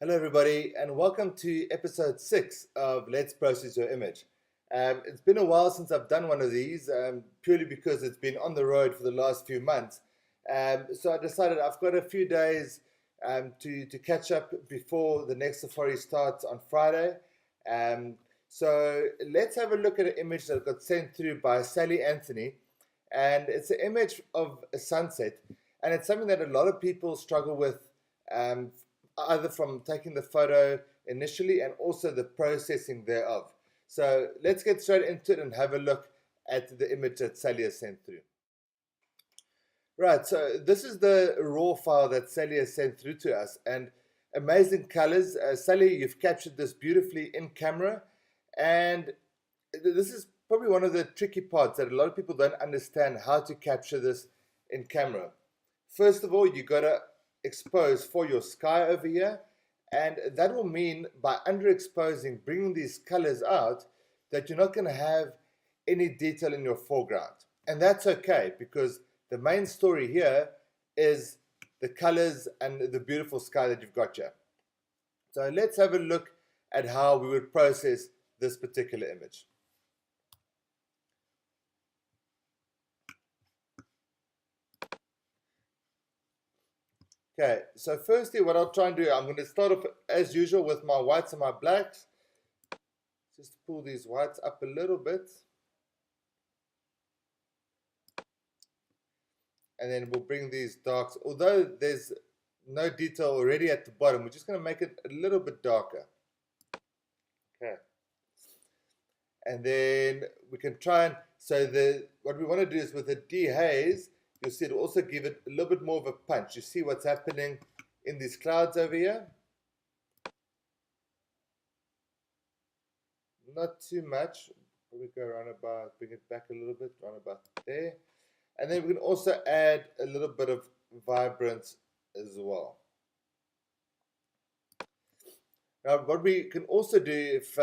Hello, everybody, and welcome to episode 6 of Let's Process Your Image. It's been a while since I've done one of these, purely because it's been on the road for the last few months. So I decided I've got a few days to catch up before the next safari starts on Friday. So let's have a look at an image that got sent through by Sallie Anthony, and it's an image of a sunset, and it's something that a lot of people struggle with. Um, Either from taking the photo initially and also the processing thereof. So let's get straight into it and have a look at the image that Sallie has sent through. Right, so this is the raw file that Sallie has sent through to us, and amazing colors. Sallie, you've captured this beautifully in camera, and this is probably one of the tricky parts that a lot of people don't understand how to capture this in camera. First of all, you got to expose for your sky over here, and that will mean by underexposing, bringing these colors out, that you're not going to have any detail in your foreground. And that's okay, because the main story here is the colors and the beautiful sky that you've got here. So let's have a look at how we would process this particular image. Okay, so firstly what I'll try and do, I'm going to start off as usual with my whites and my blacks. Just pull these whites up a little bit. And then we'll bring these darks, although there's no detail already at the bottom, we're just going to make it a little bit darker. Okay. And then we can try and, what we want to do is with the dehaze, you'll see it'll also give it a little bit more of a punch. You see what's happening in these clouds over here? Not too much. Probably go around about, bring it back a little bit, around about there. And then we can also add a little bit of vibrance as well. Now, what we can also do, if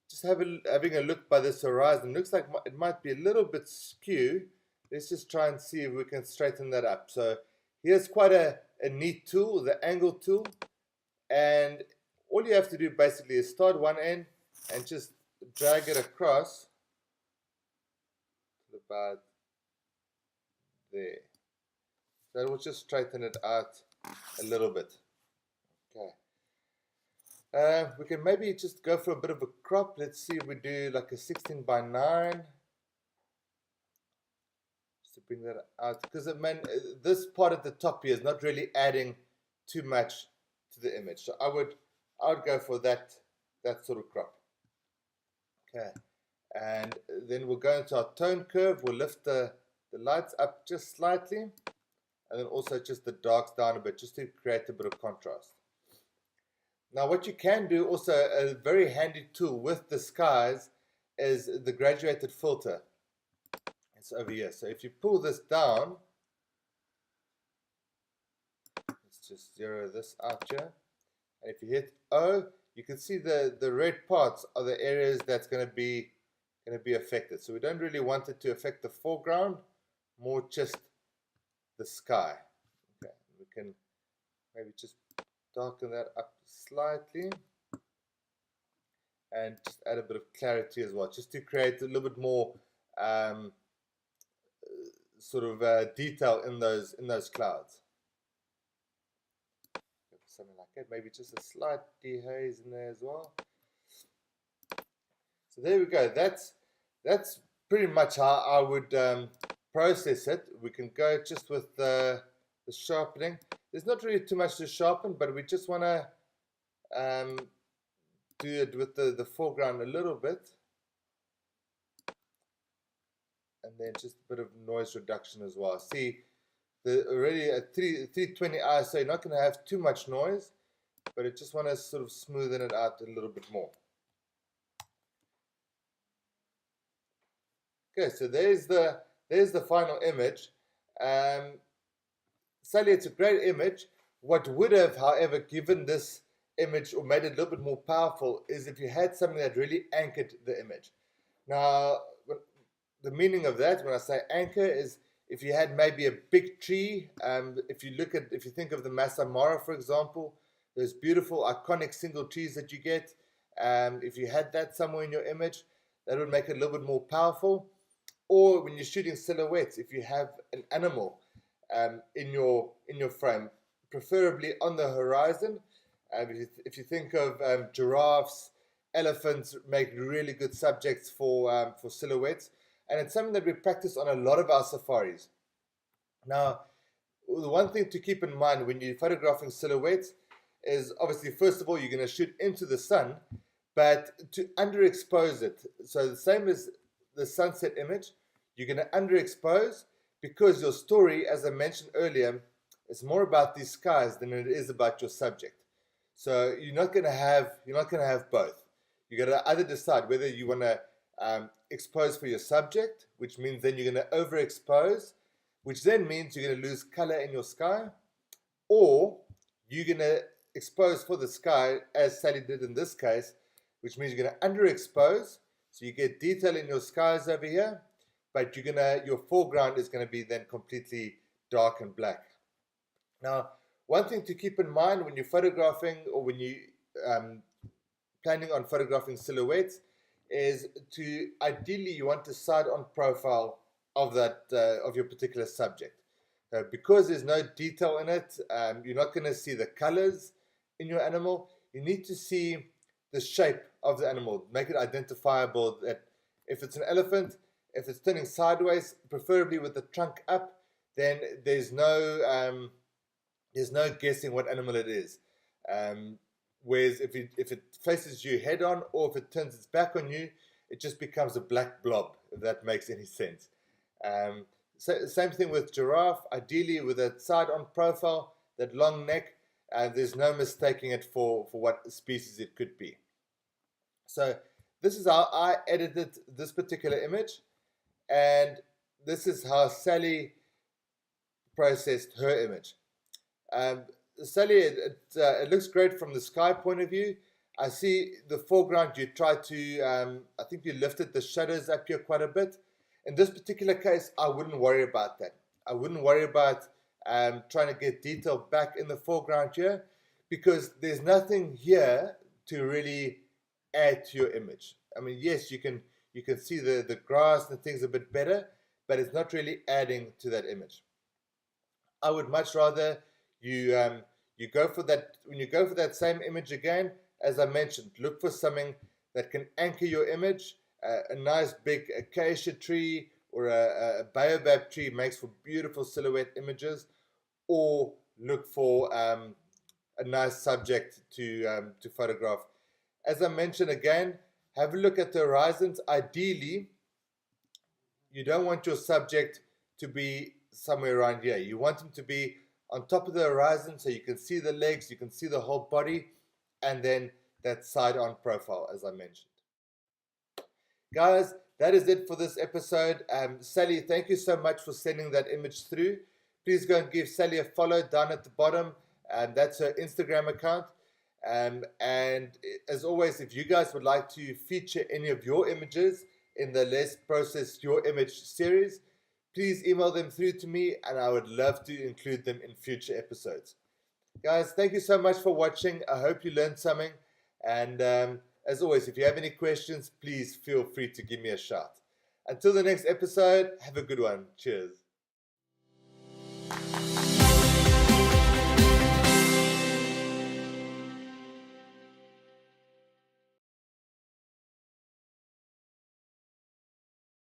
just having a look by this horizon, looks like it might be a little bit skew. Let's just try and see if we can straighten that up. So here's quite a neat tool, the angle tool. And all you have to do basically is start one end and just drag it across to about there. So we'll just straighten it out a little bit. Okay. We can maybe just go for a bit of a crop. Let's see if we do like a 16 by 9. Just to bring that out. Because this part at the top here is not really adding too much to the image. So I would go for that sort of crop. Okay. And then we'll go into our tone curve. We'll lift the lights up just slightly, and then also just the darks down a bit, just to create a bit of contrast. Now what you can do, also a very handy tool with the skies, is the graduated filter. It's over here. So if you pull this down, let's just zero this out here, and if you hit O, you can see the red parts are the areas that's going to be affected. So we don't really want it to affect the foreground, more just the sky. Okay, we can maybe just darken that up slightly and just add a bit of clarity as well, just to create a little bit more detail in those clouds. Something like that, maybe just a slight dehaze in there as well. So there we go. That's pretty much how I would process it. We can go just with the sharpening. There's not really too much to sharpen, but we just want to do it with the foreground a little bit, and then just a bit of noise reduction as well. See, already at 320 ISO, you're not going to have too much noise, but I just want to sort of smoothen it out a little bit more. Okay, so there's the final image. Sallie, it's a great image. What would have, however, given this image or made it a little bit more powerful is if you had something that really anchored the image. Now, the meaning of that, when I say anchor, is if you had maybe a big tree. If you think of the Masai Mara, for example, those beautiful iconic single trees that you get. If you had that somewhere in your image, that would make it a little bit more powerful. Or when you're shooting silhouettes, if you have an animal in your frame, preferably on the horizon. If you think of giraffes, elephants make really good subjects for silhouettes, and it's something that we practice on a lot of our safaris. Now, the one thing to keep in mind when you're photographing silhouettes is obviously, first of all, you're going to shoot into the sun, but to underexpose it. So the same as the sunset image, you're going to underexpose because your story, as I mentioned earlier, is more about these skies than it is about your subject. So you're not going to have both. You got to either decide whether you want to expose for your subject, which means then you're going to overexpose, which then means you're going to lose color in your sky, or you're going to expose for the sky, as Sallie did in this case, which means you're going to underexpose, so you get detail in your skies over here, but your foreground is going to be then completely dark and black. Now, one thing to keep in mind when you're photographing or when you planning on photographing silhouettes is to ideally you want to side on profile of that of your particular subject. Because there's no detail in it, you're not going to see the colors in your animal. You need to see the shape of the animal, make it identifiable. That if it's an elephant, if it's turning sideways, preferably with the trunk up, then there's no guessing what animal it is. Whereas if it faces you head on, or if it turns its back on you, it just becomes a black blob, if that makes any sense. So same thing with giraffe. Ideally, with a side-on profile, that long neck, there's no mistaking it for what species it could be. So this is how I edited this particular image, and this is how Sallie processed her image. Sallie, it looks great from the sky point of view. I see the foreground, you tried to, I think you lifted the shadows up here quite a bit. In this particular case, I wouldn't worry about that. I wouldn't worry about trying to get detail back in the foreground here, because there's nothing here to really add to your image. I mean, yes, you can see the grass and things a bit better, but it's not really adding to that image. I would much rather you go for that. When you go for that same image again, as I mentioned, look for something that can anchor your image. A nice big acacia tree or a baobab tree makes for beautiful silhouette images, or look for a nice subject to photograph. As I mentioned again, have a look at the horizons. Ideally, you don't want your subject to be somewhere around here. You want him to be on top of the horizon so you can see the legs, you can see the whole body, and then that side-on profile, as I mentioned. Guys, that is it for this episode. Sallie, thank you so much for sending that image through. Please go and give Sallie a follow down at the bottom. That's her Instagram account. And as always, if you guys would like to feature any of your images in the Let's Process Your Image series, please email them through to me, and I would love to include them in future episodes. Guys, thank you so much for watching. I hope you learned something. And as always, if you have any questions, please feel free to give me a shout. Until the next episode, have a good one. Cheers.